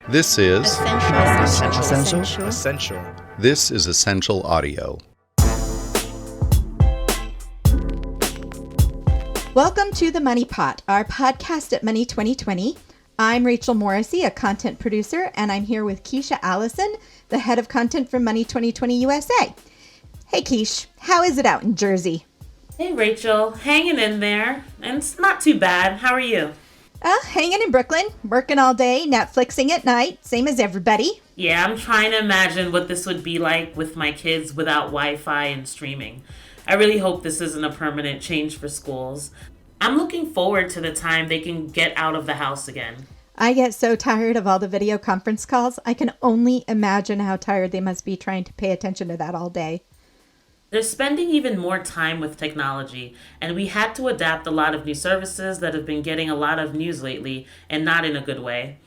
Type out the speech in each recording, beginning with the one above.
This is Essential. This is Essential Audio. Welcome to The Money Pot, our podcast at Money 2020. I'm Rachel Morrissey, a content producer, and I'm here with Keisha Allison, the head of content for Money 2020 USA. Hey Keish, how is it out in Jersey? Hey Rachel, hanging in there, and it's not too bad. How are you? Hanging in Brooklyn, working all day, Netflixing at night, same as everybody. Yeah, I'm trying to imagine what this would be like with my kids without Wi-Fi and streaming. I really hope this isn't a permanent change for schools. I'm looking forward to the time they can get out of the house again. I get so tired of all the video conference calls. I can only imagine how tired they must be trying to pay attention to that all day. They're spending even more time with technology, and we had to adapt a lot of new services that have been getting a lot of news lately, and not in a good way.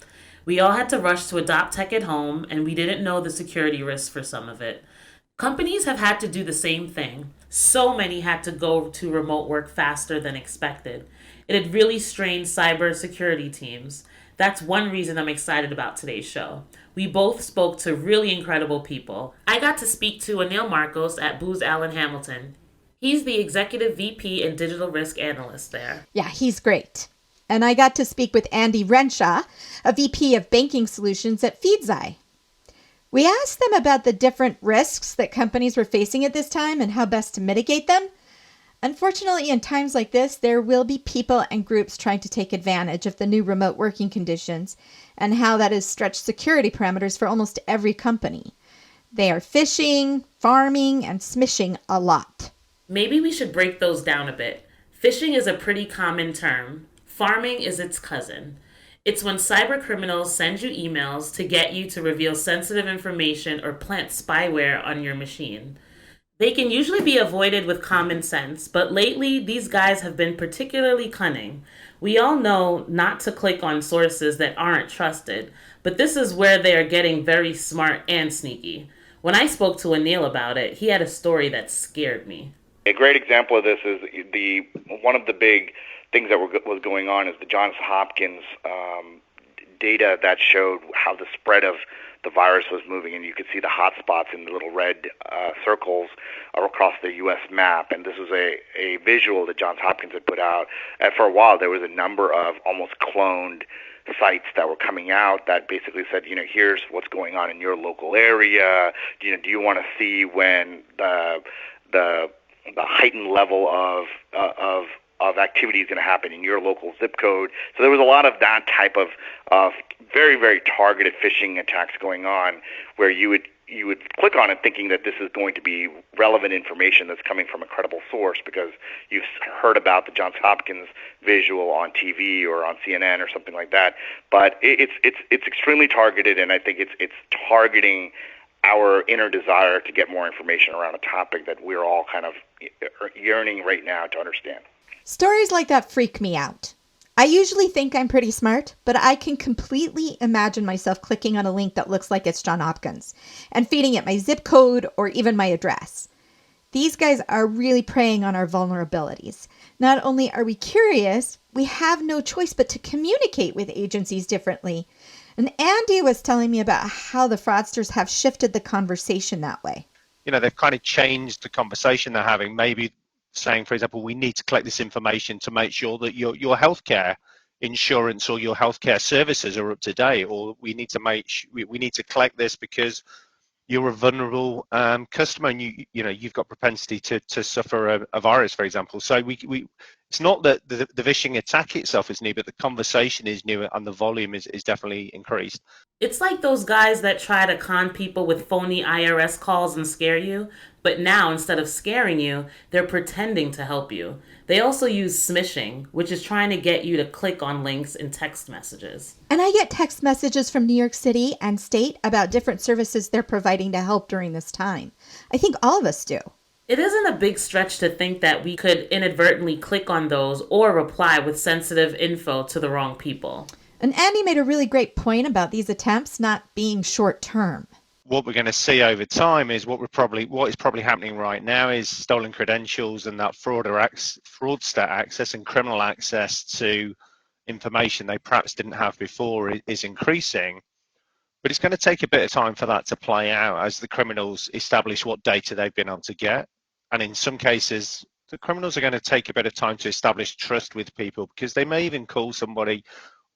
We all had to rush to adopt tech at home, and we didn't know the security risks for some of it. Companies have had to do the same thing. So many had to go to remote work faster than expected. It had really strained cyber security teams. That's one reason I'm excited about today's show. We both spoke to really incredible people. I got to speak to Anil Marcos at Booz Allen Hamilton. He's the Executive VP and Digital Risk Analyst there. Yeah, he's great. And I got to speak with Andy Renshaw, a VP of Banking Solutions at Feedzai. We asked them about the different risks that companies were facing at this time and how best to mitigate them. Unfortunately, in times like this, there will be people and groups trying to take advantage of the new remote working conditions and how that has stretched security parameters for almost every company. They are phishing, farming, and smishing a lot. Maybe we should break those down a bit. Phishing is a pretty common term. Farming is its cousin. It's when cyber criminals send you emails to get you to reveal sensitive information or plant spyware on your machine. They can usually be avoided with common sense, but lately these guys have been particularly cunning. We all know not to click on sources that aren't trusted, but this is where they are getting very smart and sneaky. When I spoke to Anil about it, he had a story that scared me. A great example of this is one of the big things that was going on is the Johns Hopkins data that showed how the spread of the virus was moving, and you could see the hot spots in the little red circles across the U.S. map. And this was a visual that Johns Hopkins had put out. And for a while, there was a number of almost cloned sites that were coming out that basically said, here's what's going on in your local area. Do you want to see when the heightened level of activity is going to happen in your local zip code? So there was a lot of that type of very, very targeted phishing attacks going on, where you would click on it thinking that this is going to be relevant information that's coming from a credible source because you've heard about the Johns Hopkins visual on TV or on CNN or something like that. But it's extremely targeted, and I think it's targeting our inner desire to get more information around a topic that we're all kind of yearning right now to understand. Stories like that freak me out. I usually think I'm pretty smart, but I can completely imagine myself clicking on a link that looks like it's Johns Hopkins and feeding it my zip code or even my address. These guys are really preying on our vulnerabilities. Not only are we curious, we have no choice but to communicate with agencies differently. And Andy was telling me about how the fraudsters have shifted the conversation that way. They've kind of changed the conversation they're having. Maybe saying, for example, we need to collect this information to make sure that your healthcare insurance or your healthcare services are up to date, or we need to collect this because you're a vulnerable customer and you've got propensity to suffer a virus, for example. So it's not that the phishing attack itself is new, but the conversation is new and the volume is definitely increased. It's like those guys that try to con people with phony IRS calls and scare you, but now instead of scaring you, they're pretending to help you. They also use smishing, which is trying to get you to click on links in text messages. And I get text messages from New York City and state about different services they're providing to help during this time. I think all of us do. It isn't a big stretch to think that we could inadvertently click on those or reply with sensitive info to the wrong people. And Andy made a really great point about these attempts not being short term. What we're going to see over time is what is probably happening right now is stolen credentials and that fraudster access and criminal access to information they perhaps didn't have before is increasing. But it's going to take a bit of time for that to play out as the criminals establish what data they've been able to get. And in some cases, the criminals are going to take a bit of time to establish trust with people, because they may even call somebody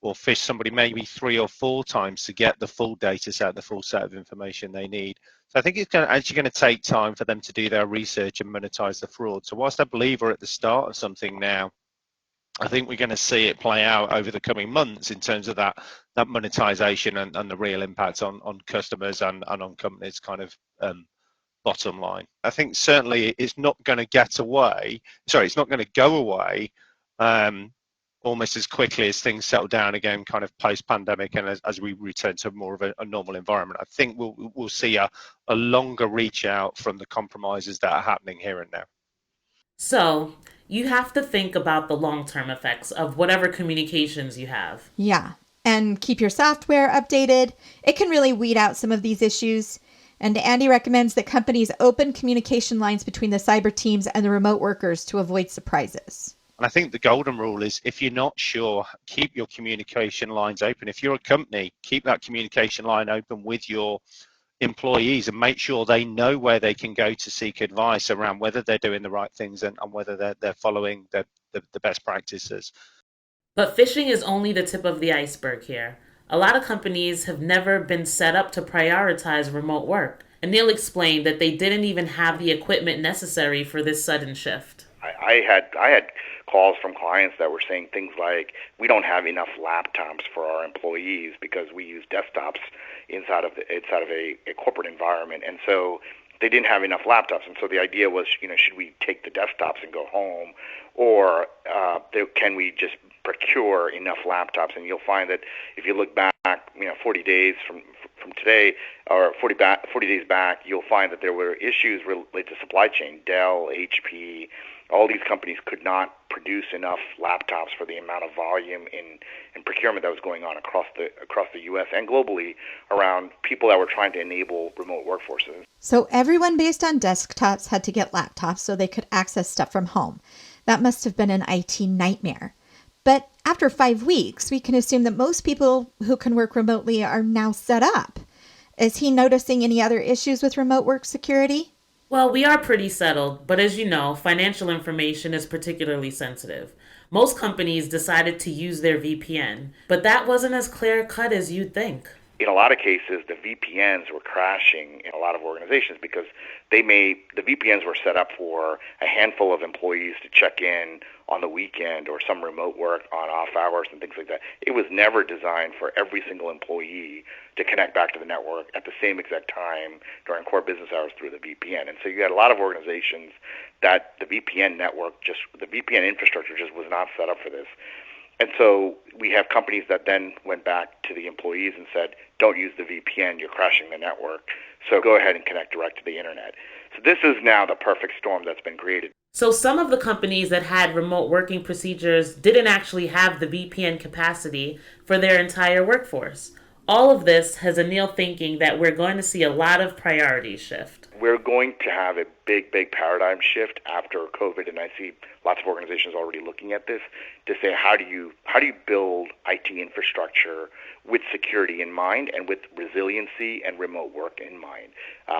or fish somebody maybe 3 or 4 times to get the full data set, the full set of information they need. So I think it's actually going to take time for them to do their research and monetize the fraud. So whilst I believe we're at the start of something now, I think we're going to see it play out over the coming months in terms of that monetization and the real impact on customers and on companies' kind of bottom line. I think certainly it's not going to it's not going to go away almost as quickly as things settle down again, kind of post-pandemic, and as we return to more of a normal environment. I think we'll see a longer reach out from the compromises that are happening here and now. So you have to think about the long-term effects of whatever communications you have. Yeah. And keep your software updated. It can really weed out some of these issues. And Andy recommends that companies open communication lines between the cyber teams and the remote workers to avoid surprises. And I think the golden rule is, if you're not sure, keep your communication lines open. If you're a company, keep that communication line open with your employees and make sure they know where they can go to seek advice around whether they're doing the right things and whether they're following the best practices. But phishing is only the tip of the iceberg here. A lot of companies have never been set up to prioritize remote work. Anil explained that they didn't even have the equipment necessary for this sudden shift. I had calls from clients that were saying things like, we don't have enough laptops for our employees because we use desktops inside of a corporate environment, and so they didn't have enough laptops. And so the idea was, should we take the desktops and go home, or can we just procure enough laptops? And you'll find that if you look back, 40 days from today, or 40 days back, you'll find that there were issues related to supply chain. Dell, HP, all these companies could not produce enough laptops for the amount of volume in procurement that was going on across the U.S. and globally around people that were trying to enable remote workforces. So everyone based on desktops had to get laptops so they could access stuff from home. That must have been an IT nightmare. But after 5 weeks, we can assume that most people who can work remotely are now set up. Is he noticing any other issues with remote work security? Well, we are pretty settled, but as you know, financial information is particularly sensitive. Most companies decided to use their VPN, but that wasn't as clear-cut as you'd think. In a lot of cases, the VPNs were crashing in a lot of organizations because the VPNs were set up for a handful of employees to check in on the weekend or some remote work on off hours and things like that. It was never designed for every single employee to connect back to the network at the same exact time during core business hours through the VPN. And so you had a lot of organizations that the VPN infrastructure just was not set up for this. And so we have companies that then went back to the employees and said, don't use the VPN, you're crashing the network, so go ahead and connect direct to the internet. So this is now the perfect storm that's been created. So some of the companies that had remote working procedures didn't actually have the VPN capacity for their entire workforce. All of this has Anil thinking that we're going to see a lot of priorities shift. We're going to have a big paradigm shift after COVID, and I see lots of organizations already looking at this to say, how do you build IT infrastructure with security in mind and with resiliency and remote work in mind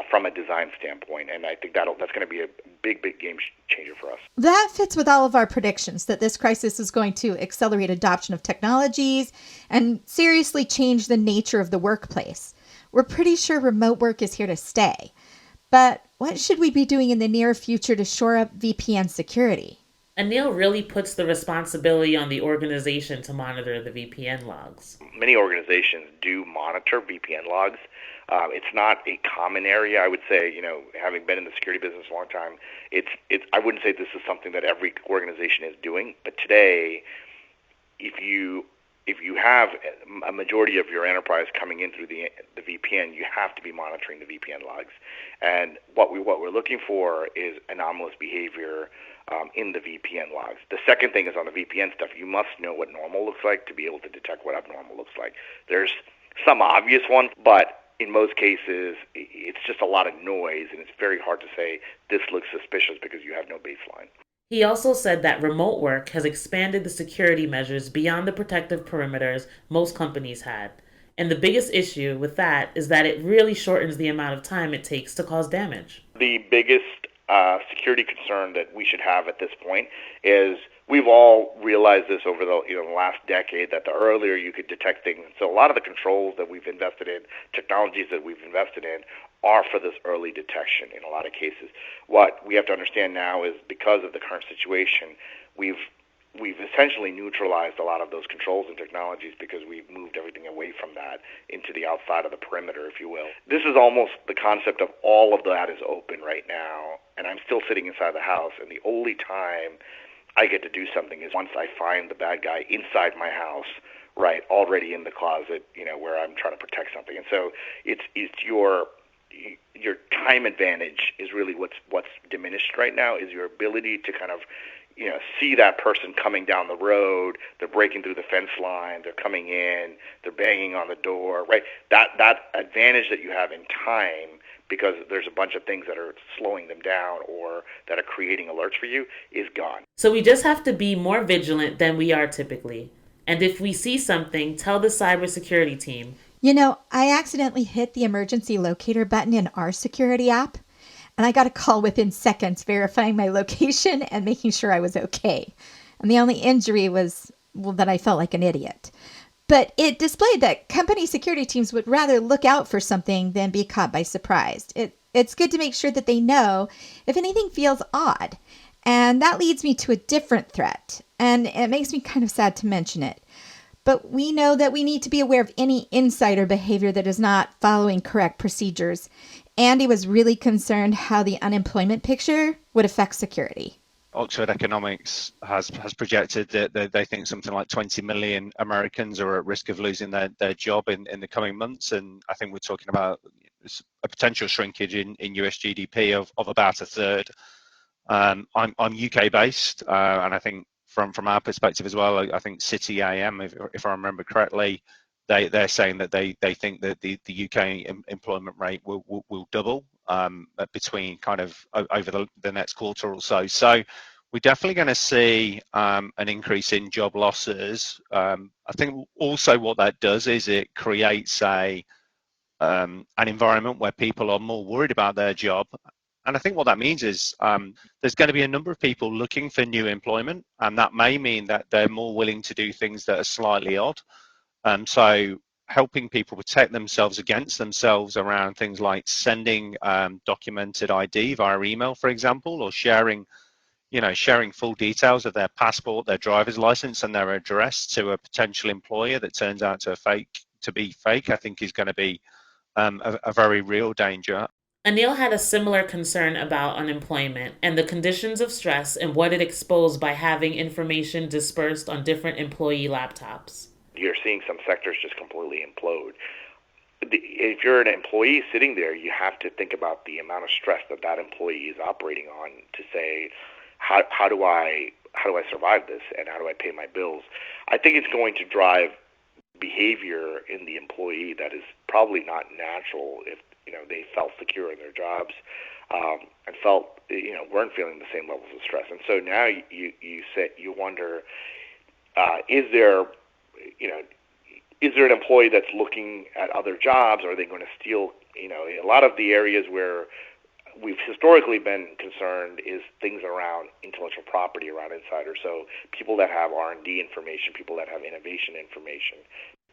from a design standpoint. And I think that's going to be a big game changer for us. That fits with all of our predictions that this crisis is going to accelerate adoption of technologies and seriously change the nature of the workplace. We're pretty sure remote work is here to stay. But what should we be doing in the near future to shore up VPN security? Anil really puts the responsibility on the organization to monitor the VPN logs. Many organizations do monitor VPN logs. It's not a common area. I would say, having been in the security business a long time, I wouldn't say this is something that every organization is doing. But today, if you have a majority of your enterprise coming in through the VPN, you have to be monitoring the VPN logs. And what we're looking for is anomalous behavior in the VPN logs. The second thing is on the VPN stuff, you must know what normal looks like to be able to detect what abnormal looks like. There's some obvious ones, but in most cases, it's just a lot of noise, and it's very hard to say this looks suspicious because you have no baseline. He also said that remote work has expanded the security measures beyond the protective perimeters most companies had. And the biggest issue with that is that it really shortens the amount of time it takes to cause damage. The biggest security concern that we should have at this point is we've all realized this over the last decade, that the earlier you could detect things. So a lot of the controls that we've invested in, technologies that we've invested in, are for this early detection in a lot of cases. What we have to understand now is, because of the current situation, we've essentially neutralized a lot of those controls and technologies, because we've moved everything away from that into the outside of the perimeter, if you will. This is almost the concept of all of that is open right now, and I'm still sitting inside the house, and the only time I get to do something is once I find the bad guy inside my house, right, already in the closet, where I'm trying to protect something. And so it's your time advantage is really what's diminished right now, is your ability to kind of see that person coming down the road, they're breaking through the fence line, they're coming in, they're banging on the door, right? That advantage that you have in time, because there's a bunch of things that are slowing them down or that are creating alerts for you, is gone. So we just have to be more vigilant than we are typically. And if we see something, tell the cybersecurity team. I accidentally hit the emergency locator button in our security app, and I got a call within seconds verifying my location and making sure I was okay. And the only injury was, that I felt like an idiot. But it displayed that company security teams would rather look out for something than be caught by surprise. It's good to make sure that they know if anything feels odd. And that leads me to a different threat. And it makes me kind of sad to mention it. But we know that we need to be aware of any insider behavior that is not following correct procedures. Andy was really concerned how the unemployment picture would affect security. Oxford Economics has projected that they think something like 20 million Americans are at risk of losing their job in the coming months. And I think we're talking about a potential shrinkage in US GDP of about a third. I'm UK based, and I think from our perspective as well, I think City AM, if I remember correctly, they're saying that they think that the UK employment rate will double between kind of over the next quarter or so. So we're definitely going to see an increase in job losses. I think also what that does is it creates an environment where people are more worried about their job. And I think what that means is there's going to be a number of people looking for new employment, and that may mean that they're more willing to do things that are slightly odd. So helping people protect themselves against themselves around things like sending documented ID via email, for example, or sharing full details of their passport, their driver's license, and their address to a potential employer that turns out to be fake, I think is going to be a very real danger. Anil had a similar concern about unemployment and the conditions of stress and what it exposed by having information dispersed on different employee laptops. You're seeing some sectors just completely implode. If you're an employee sitting there, you have to think about the amount of stress that employee is operating on to say, how do I survive this, and how do I pay my bills? I think it's going to drive behavior in the employee that is probably not natural if they felt secure in their jobs and felt weren't feeling the same levels of stress. And so now you wonder, is there an employee that's looking at other jobs? Are they going to steal? A lot of the areas where we've historically been concerned is things around intellectual property, around insiders. So people that have R&D information, people that have innovation information,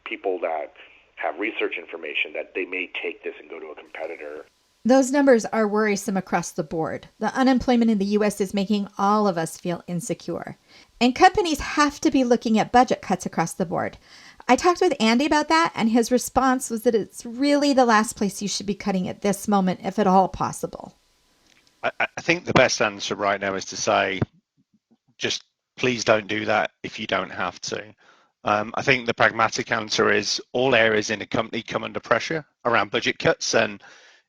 people that have research information, that they may take this and go to a competitor. Those numbers are worrisome across the board. The unemployment in the U.S. is making all of us feel insecure. And companies have to be looking at budget cuts across the board. I talked with Andy about that, and his response was that it's really the last place you should be cutting at this moment, if at all possible. I think the best answer right now is to say, just please don't do that if you don't have to. I think the pragmatic answer is all areas in a company come under pressure around budget cuts, and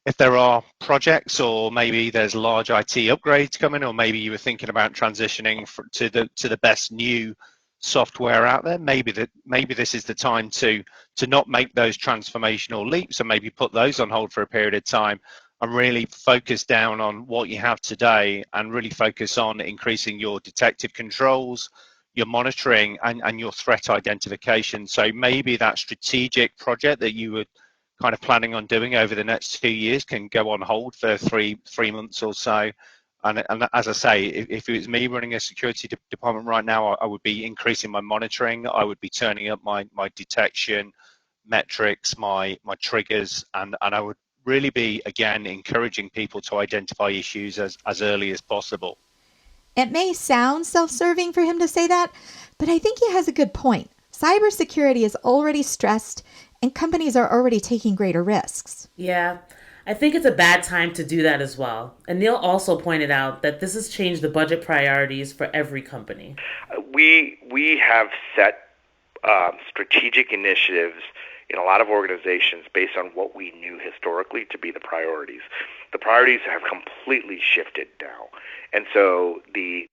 if there are projects or maybe there's large IT upgrades coming, or maybe you were thinking about transitioning to the best new software out there, maybe this is the time to not make those transformational leaps and maybe put those on hold for a period of time and really focus down on what you have today and really focus on increasing your detective controls, your monitoring and your threat identification. So maybe that strategic project that you were kind of planning on doing over the next 2 years can go on hold for three months or so. And as I say, if it was me running a security department right now, I would be increasing my monitoring. I would be turning up my detection metrics, my triggers, and I would really be, again, encouraging people to identify issues as early as possible. It may sound self-serving for him to say that, but I think he has a good point. Cybersecurity is already stressed, and companies are already taking greater risks. Yeah, I think it's a bad time to do that as well. And Neil also pointed out that this has changed the budget priorities for every company. We have set strategic initiatives in a lot of organizations based on what we knew historically to be the priorities. The priorities have completely shifted now. And so the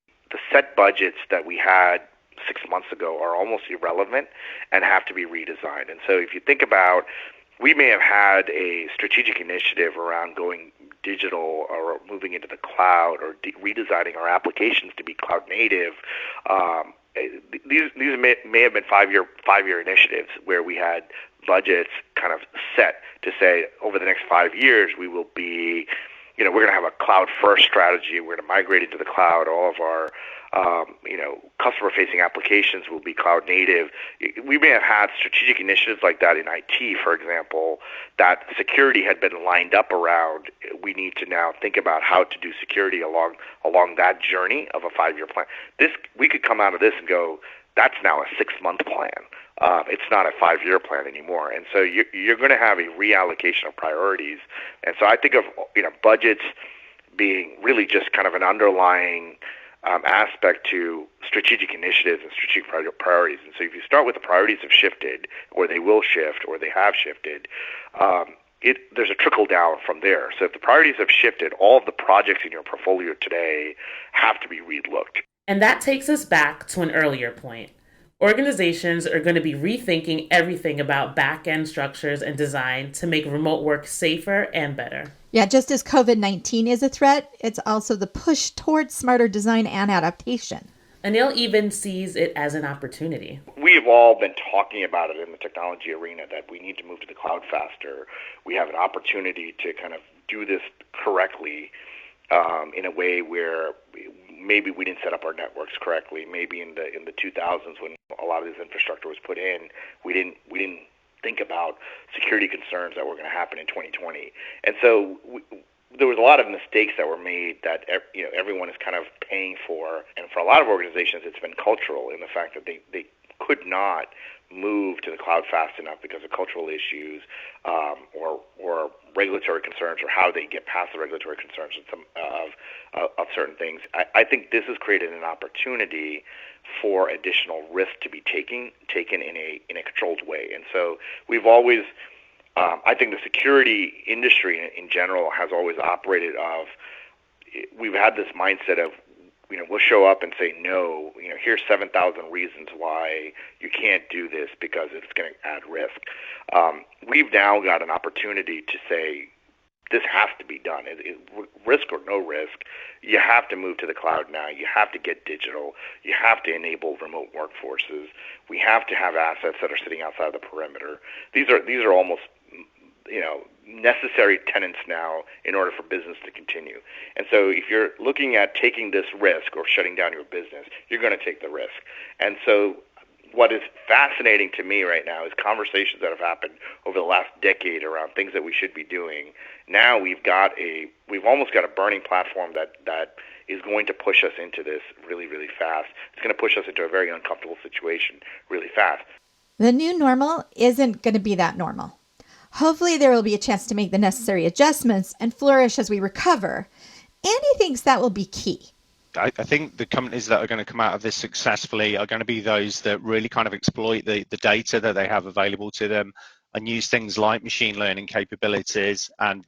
set budgets that we had 6 months ago are almost irrelevant and have to be redesigned. And so if you think about, we may have had a strategic initiative around going digital or moving into the cloud or redesigning our applications to be cloud native. These may have been five-year initiatives where we had budgets kind of set to say over the next 5 years we will be, we're going to have a cloud-first strategy. We're going to migrate into the cloud. All of our customer-facing applications will be cloud-native. We may have had strategic initiatives like that in IT, for example, that security had been lined up around. We need to now think about how to do security along that journey of a 5-year plan. We could come out of this and go, that's now a 6-month plan. It's not a 5-year plan anymore. And so you're going to have a reallocation of priorities. And so I think of budgets being really just kind of an underlying aspect to strategic initiatives and strategic priorities. And so if you start with the priorities have shifted, or they will shift, or they have shifted, there's a trickle down from there. So if the priorities have shifted, all of the projects in your portfolio today have to be relooked. And that takes us back to an earlier point. Organizations are going to be rethinking everything about back-end structures and design to make remote work safer and better. Yeah, just as COVID-19 is a threat, it's also the push towards smarter design and adaptation. Anil even sees it as an opportunity. We've all been talking about it in the technology arena that we need to move to the cloud faster. We have an opportunity to kind of do this correctly in a way where maybe we didn't set up our networks correctly. Maybe in the 2000s when a lot of this infrastructure was put in, we didn't think about security concerns that were going to happen in 2020. And so there was a lot of mistakes that were made that everyone is kind of paying for. And for a lot of organizations, it's been cultural in the fact that they could not move to the cloud fast enough because of cultural issues or regulatory concerns, or how they get past the regulatory concerns of certain things. I think this has created an opportunity for additional risk to be taken in a controlled way. And so we've always, I think the security industry in general has always operated we've had this mindset of, we'll show up and say, no, here's 7,000 reasons why you can't do this because it's going to add risk. We've now got an opportunity to say, this has to be done. Risk or no risk, you have to move to the cloud now. You have to get digital. You have to enable remote workforces. We have to have assets that are sitting outside the perimeter. These are almost necessary tenets now in order for business to continue. And so if you're looking at taking this risk or shutting down your business, you're going to take the risk. And so what is fascinating to me right now is conversations that have happened over the last decade around things that we should be doing. Now we've almost got a burning platform that is going to push us into this really, really fast. It's going to push us into a very uncomfortable situation really fast. The new normal isn't going to be that normal. Hopefully there will be a chance to make the necessary adjustments and flourish as we recover. Andy thinks that will be key. I think the companies that are going to come out of this successfully are going to be those that really kind of exploit the data that they have available to them and use things like machine learning capabilities and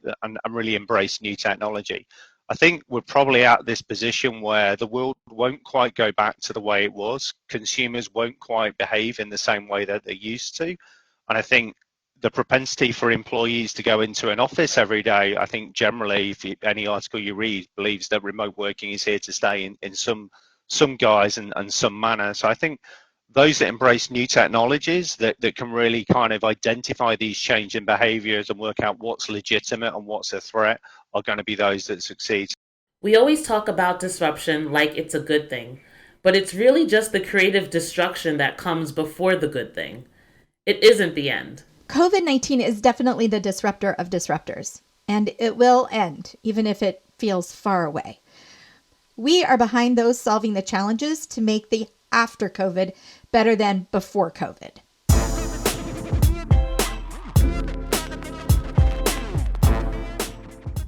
really embrace new technology. I think we're probably at this position where the world won't quite go back to the way it was. Consumers won't quite behave in the same way that they used to. And I think the propensity for employees to go into an office every day, I think generally, any article you read believes that remote working is here to stay in some some guise and some manner. So I think those that embrace new technologies that can really kind of identify these changing behaviors and work out what's legitimate and what's a threat are going to be those that succeed. We always talk about disruption like it's a good thing, but it's really just the creative destruction that comes before the good thing. It isn't the end. COVID-19 is definitely the disruptor of disruptors, and it will end, even if it feels far away. We are behind those solving the challenges to make the after COVID better than before COVID.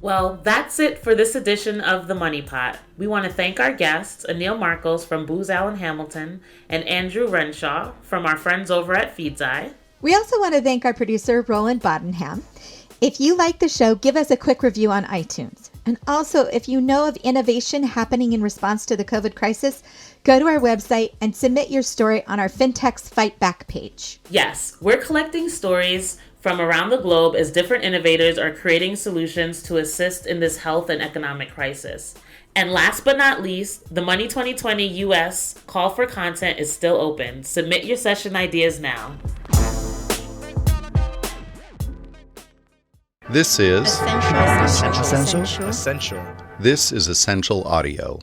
Well, that's it for this edition of The Money Pot. We want to thank our guests, Anil Marcos from Booz Allen Hamilton and Andrew Renshaw from our friends over at FeedZai. We also want to thank our producer, Roland Bodenham. If you like the show, give us a quick review on iTunes. And also, if you know of innovation happening in response to the COVID crisis, go to our website and submit your story on our FinTech's Fight Back page. Yes, we're collecting stories from around the globe as different innovators are creating solutions to assist in this health and economic crisis. And last but not least, the Money 2020 US call for content is still open. Submit your session ideas now. This is Essential. This is Essential Audio.